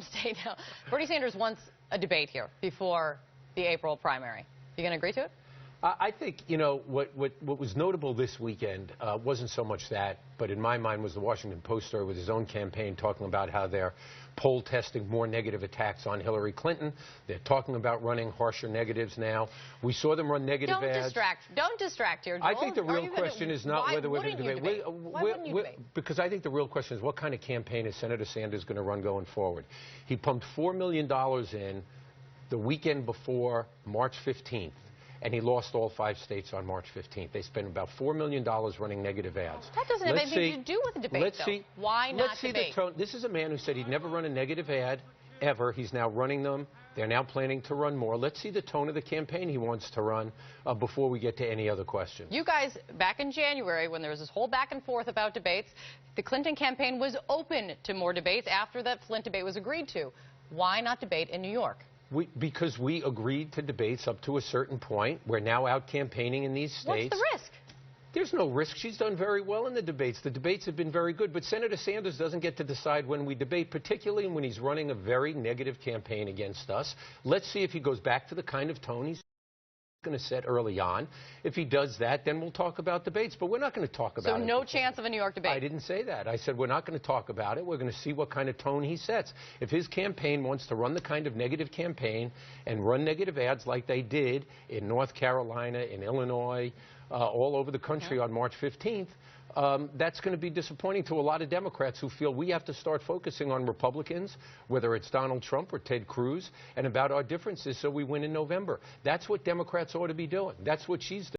State now. Bernie Sanders wants a debate here before the April primary. You going to agree to it? I think, you know, what was notable this weekend wasn't so much that, but in my mind was the Washington Post story with his own campaign talking about how they're poll testing more negative attacks on Hillary Clinton. They're talking about running harsher negatives now. We saw them run negative ads. Don't distract here, Joel. I think the real question is not whether we're going to debate. Why wouldn't you debate? Because I think the real question is what kind of campaign is Senator Sanders going to run going forward? He pumped $4 million in the weekend before March 15th. And he lost all 5 states on March 15th. They spent about $4 million running negative ads. That doesn't have anything to do with the debate, though. Why not debate? This is a man who said he'd never run a negative ad, ever. He's now running them. They're now planning to run more. Let's see the tone of the campaign he wants to run before we get to any other questions. You guys, back in January, when there was this whole back and forth about debates, the Clinton campaign was open to more debates after that Flint debate was agreed to. Why not debate in New York? Because we agreed to debates up to a certain point. We're now out campaigning in these states. What's the risk? There's no risk. She's done very well in the debates. The debates have been very good. But Senator Sanders doesn't get to decide when we debate, particularly when he's running a very negative campaign against us. Let's see if he goes back to the kind of tone he's going to set early on. If he does that, then we'll talk about debates. But we're not going to talk about it. So no chance of a New York debate? I didn't say that. I said we're not going to talk about it. We're going to see what kind of tone he sets. If his campaign wants to run the kind of negative campaign and run negative ads like they did in North Carolina, in Illinois, all over the country on March 15th, that's going to be disappointing to a lot of Democrats who feel we have to start focusing on Republicans, whether it's Donald Trump or Ted Cruz, and about our differences so we win in November. That's what Democrats ought to be doing. That's what she's doing.